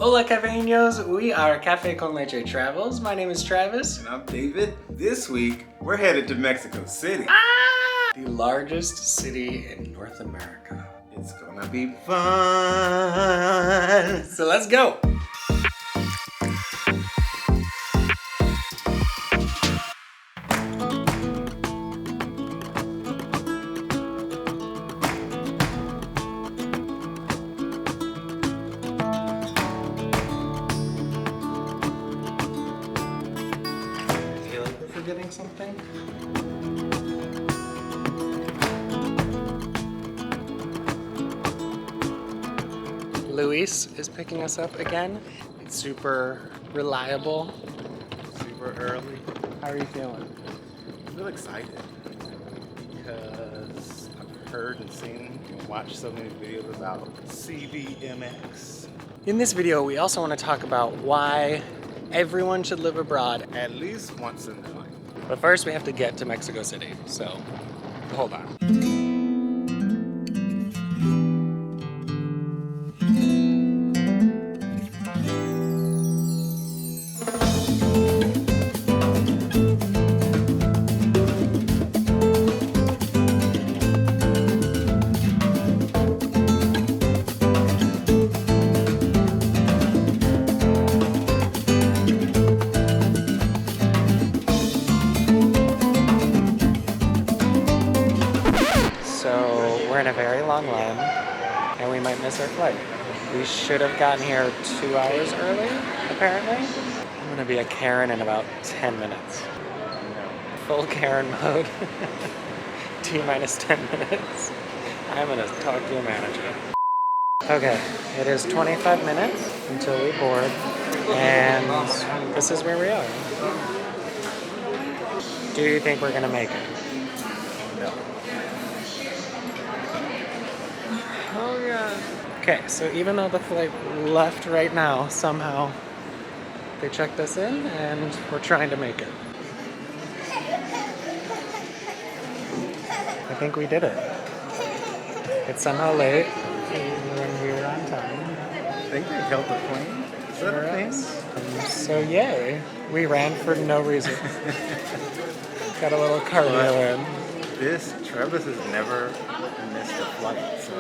Hola cafeños, we are Cafe con Leche Travels. My name is Travis. And I'm David. This week, we're headed to Mexico City. The largest city in North America. It's gonna be fun. So let's go. Forgetting something? Luis is picking us up again. It's super reliable. Super early. How are you feeling? I feel excited because I've heard and seen and watched so many videos about CDMX. In this video, we also want to talk about why everyone should live abroad. At least once in their life. But first, we have to get to Mexico City, so hold on. We're in a very long line, and we might miss our flight. We should have gotten here 2 hours early, apparently. I'm gonna be a Karen in about 10 minutes. Full Karen mode. T-minus 10 minutes. I'm gonna talk to a manager. Okay, it is 25 minutes until we board, and this is where we are. Do you think we're gonna make it? No. Oh god. Okay, so even though the flight left right now, somehow they checked us in and we're trying to make it. I think we did it. It's somehow late when we were on time. I think they held the plane. Is that a thing? So yay, we ran for no reason. Got a little cardio in. Travis has never missed a flight, so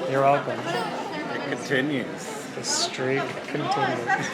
You're welcome. it continues. The streak continues.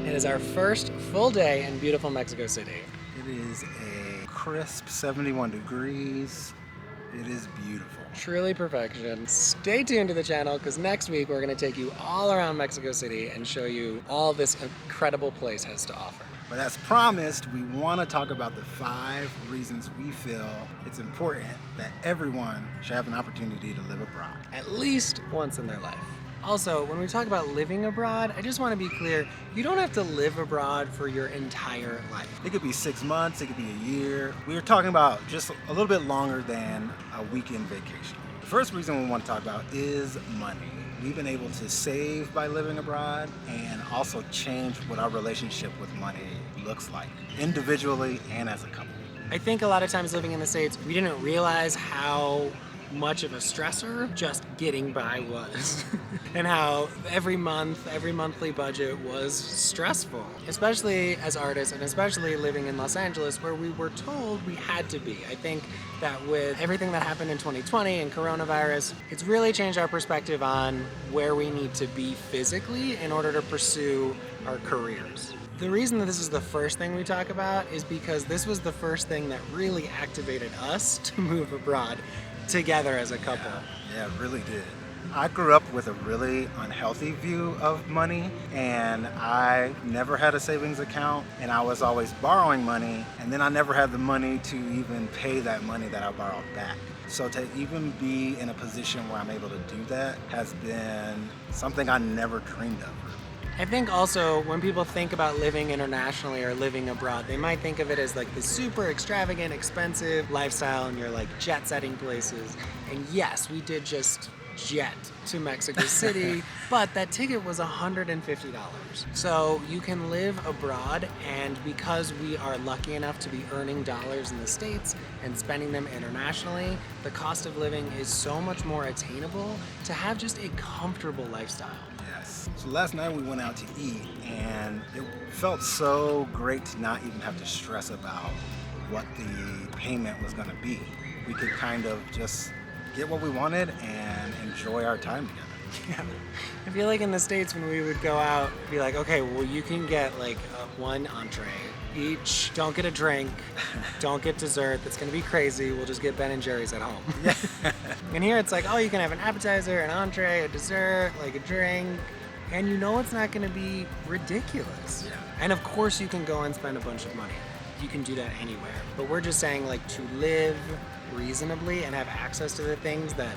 It is our first full day in beautiful Mexico City. It is a crisp 71 degrees. It is beautiful. Truly perfection. Stay tuned to the channel because next week we're going to take you all around Mexico City and show you all this incredible place has to offer. But as promised, we want to talk about the 5 reasons we feel it's important that everyone should have an opportunity to live abroad. At least once in their life. Also, when we talk about living abroad, I just want to be clear, you don't have to live abroad for your entire life. It could be 6 months, it could be a year. We were talking about just a little bit longer than a weekend vacation. The first reason we want to talk about is money. We've been able to save by living abroad and also change what our relationship with money looks like, individually and as a couple. I think a lot of times living in the States, we didn't realize how much of a stressor just getting by was and how every monthly budget was stressful, especially as artists and especially living in Los Angeles where we were told we had to be. I think that with everything that happened in 2020 and coronavirus, it's really changed our perspective on where we need to be physically in order to pursue our careers. The reason that this is the first thing we talk about is because this was the first thing that really activated us to move abroad together as a couple. Yeah, it really did. I grew up with a really unhealthy view of money, and I never had a savings account, and I was always borrowing money, and then I never had the money to even pay that money that I borrowed back. So to even be in a position where I'm able to do that has been something I never dreamed of. I think also when people think about living internationally or living abroad, they might think of it as like the super extravagant, expensive lifestyle and you're like jet setting places. And yes, we did just jet to Mexico City, but that ticket was $150. So you can live abroad, and because we are lucky enough to be earning dollars in the States and spending them internationally, the cost of living is so much more attainable to have just a comfortable lifestyle. So last night we went out to eat, and it felt so great to not even have to stress about what the payment was going to be. We could kind of just get what we wanted and enjoy our time together. Yeah. I feel like in the States when we would go out, be like, okay, well you can get like one entree each, don't get a drink, don't get dessert, that's gonna be crazy, we'll just get Ben and Jerry's at home. And here it's like, oh, you can have an appetizer, an entree, a dessert, like a drink, and you know it's not gonna be ridiculous. Yeah. And of course you can go and spend a bunch of money. You can do that anywhere. But we're just saying like to live reasonably and have access to the things that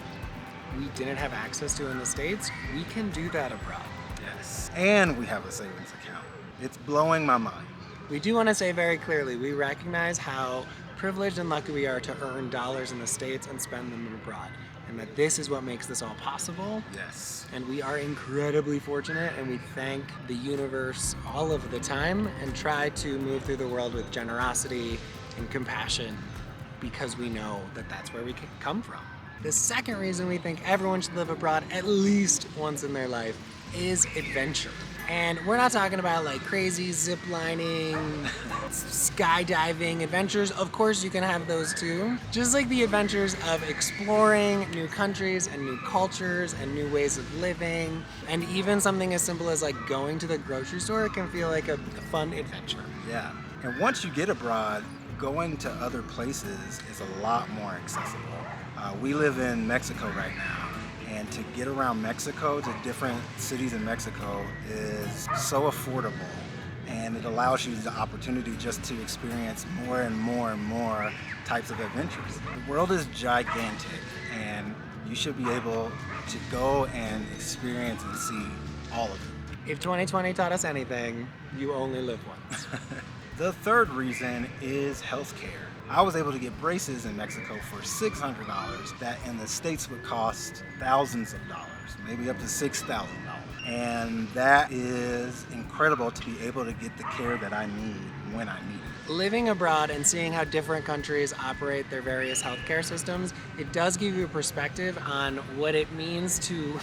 we didn't have access to in the States, we can do that abroad. Yes. And we have a savings account. It's blowing my mind. We do want to say very clearly, we recognize how privileged and lucky we are to earn dollars in the States and spend them abroad. And that this is what makes this all possible. Yes. And we are incredibly fortunate, and we thank the universe all of the time and try to move through the world with generosity and compassion because we know that that's where we can come from. The second reason we think everyone should live abroad at least once in their life is adventure. And we're not talking about like crazy zip lining, skydiving adventures. Of course you can have those too. Just like the adventures of exploring new countries and new cultures and new ways of living. And even something as simple as like going to the grocery store can feel like a fun adventure. Yeah. And once you get abroad, going to other places is a lot more accessible. We live in Mexico right now, and to get around Mexico to different cities in Mexico is so affordable, and it allows you the opportunity just to experience more and more and more types of adventures. The world is gigantic, and you should be able to go and experience and see all of it. If 2020 taught us anything, you only live once. The third reason is healthcare. I was able to get braces in Mexico for $600 that in the States would cost thousands of dollars, maybe up to $6,000. And that is incredible to be able to get the care that I need when I need it. Living abroad and seeing how different countries operate their various healthcare systems, it does give you a perspective on what it means to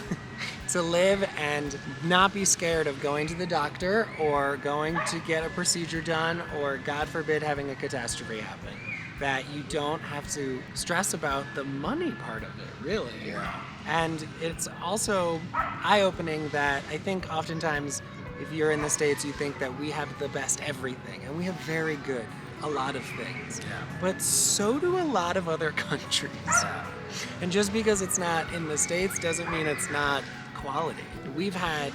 to live and not be scared of going to the doctor or going to get a procedure done or, God forbid, having a catastrophe happen. That you don't have to stress about the money part of it, really. Yeah. And it's also eye-opening that I think oftentimes if you're in the States, you think that we have the best everything, and we have very good, a lot of things. Yeah. But so do a lot of other countries. Yeah. And just because it's not in the States doesn't mean it's not quality. We've had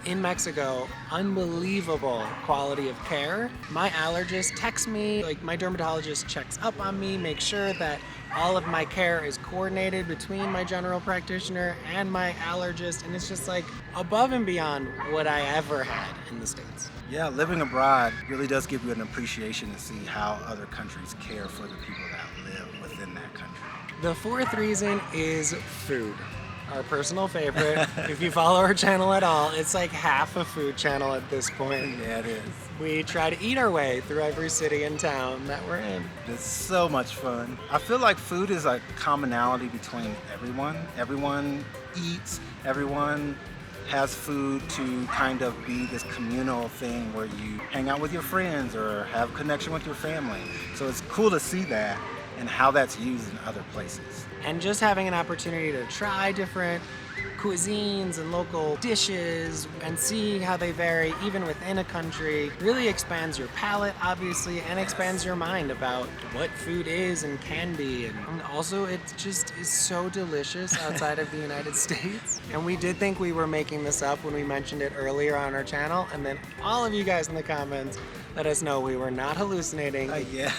in Mexico, unbelievable quality of care. My allergist texts me, like my dermatologist checks up on me, makes sure that all of my care is coordinated between my general practitioner and my allergist, and it's just like above and beyond what I ever had in the States. Yeah, living abroad really does give you an appreciation to see how other countries care for the people that live within that country. The fourth reason is food. Our personal favorite. If you follow our channel at all, it's like half a food channel at this point. Yeah, it is. We try to eat our way through every city and town that we're in. It's so much fun. I feel like food is a commonality between everyone. Everyone eats, everyone has food to kind of be this communal thing where you hang out with your friends or have connection with your family. So it's cool to see that and how that's used in other places. And just having an opportunity to try different cuisines and local dishes and seeing how they vary even within a country really expands your palate, obviously, and expands your mind about what food is and can be. And also, it just is so delicious outside of the United States. And we did think we were making this up when we mentioned it earlier on our channel, and then all of you guys in the comments let us know we were not hallucinating. Yeah.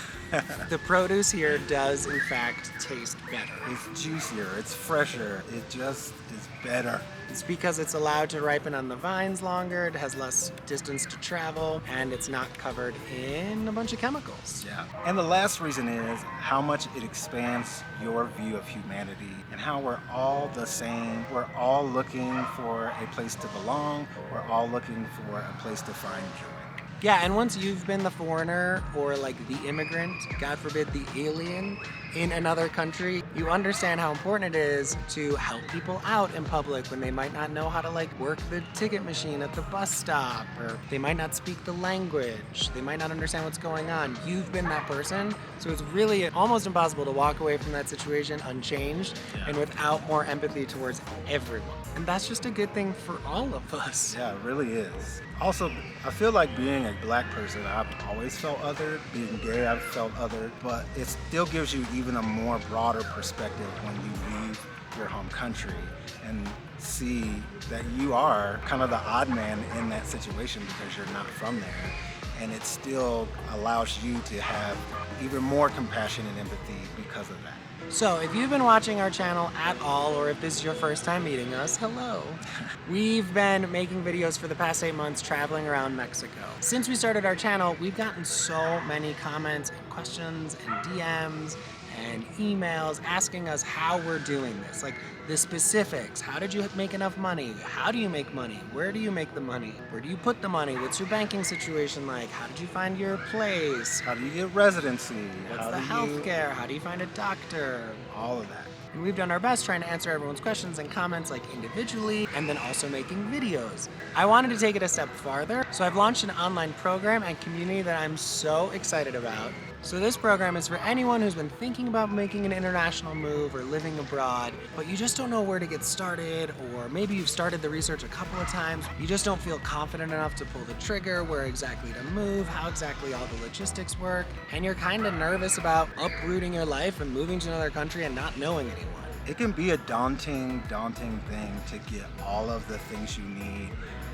The produce here does, in fact, taste better. It's juicier, it's fresher, it just is better. It's because it's allowed to ripen on the vines longer, it has less distance to travel, and it's not covered in a bunch of chemicals. Yeah. And the last reason is how much it expands your view of humanity and how we're all the same. We're all looking for a place to belong. We're all looking for a place to find joy. Yeah, and once you've been the foreigner or like the immigrant, God forbid the alien in another country, you understand how important it is to help people out in public when they might not know how to like work the ticket machine at the bus stop, or they might not speak the language, they might not understand what's going on. You've been that person, so it's really almost impossible to walk away from that situation unchanged and without more empathy towards everyone. And that's just a good thing for all of us. Yeah, it really is. Also, I feel like being a black person, I've always felt othered. Being gay, I've felt othered. But it still gives you even a more broader perspective when you leave your home country and see that you are kind of the odd man in that situation because you're not from there. And it still allows you to have even more compassion and empathy because of that. So if you've been watching our channel at all, or if this is your first time meeting us, hello. We've been making videos for the past 8 months traveling around Mexico. Since we started our channel, we've gotten so many comments and questions and DMs and emails asking us how we're doing this. Like the specifics. How did you make enough money? How do you make money? Where do you make the money? Where do you put the money? What's your banking situation like? How did you find your place? How do you get residency? What's the healthcare? How do you find a doctor? All of that. And we've done our best trying to answer everyone's questions and comments like individually, and then also making videos. I wanted to take it a step farther, so I've launched an online program and community that I'm so excited about. So this program is for anyone who's been thinking about making an international move or living abroad, but you just don't know where to get started, or maybe you've started the research a couple of times, you just don't feel confident enough to pull the trigger, where exactly to move, how exactly all the logistics work, and you're kind of nervous about uprooting your life and moving to another country and not knowing anyone. It can be a daunting thing to get all of the things you need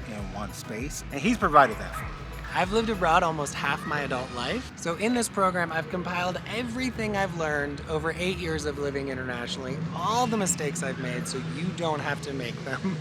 in one space, and he's provided that for you. I've lived abroad almost half my adult life, so in this program I've compiled everything I've learned over 8 years of living internationally, all the mistakes I've made so you don't have to make them.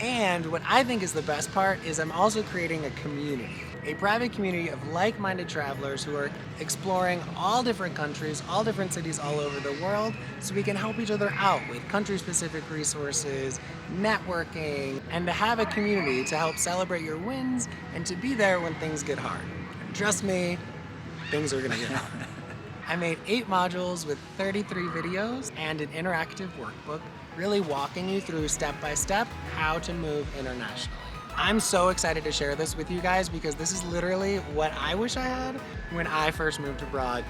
And what I think is the best part is I'm also creating a community, a private community of like-minded travelers who are exploring all different countries, all different cities all over the world, so we can help each other out with country-specific resources, networking, and to have a community to help celebrate your wins and to be there when things get hard. And trust me, things are gonna get hard. I made 8 modules with 33 videos and an interactive workbook, really walking you through step-by-step how to move internationally. I'm so excited to share this with you guys because this is literally what I wish I had when I first moved abroad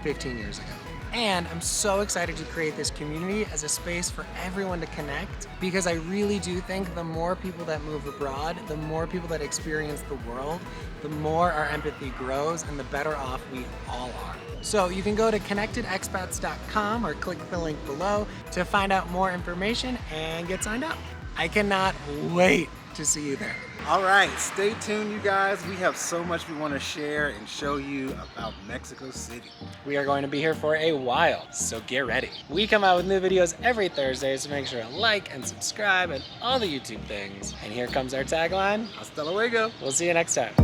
15 years ago. And I'm so excited to create this community as a space for everyone to connect, because I really do think the more people that move abroad, the more people that experience the world, the more our empathy grows and the better off we all are. So you can go to connectedexpats.com or click the link below to find out more information and get signed up. I cannot wait to see you there. All right, stay tuned, you guys. We have so much we want to share and show you about Mexico City. We are going to be here for a while, so get ready. We come out with new videos every Thursday, so make sure to like and subscribe and all the YouTube things. And here comes our tagline. Hasta luego. We'll see you next time.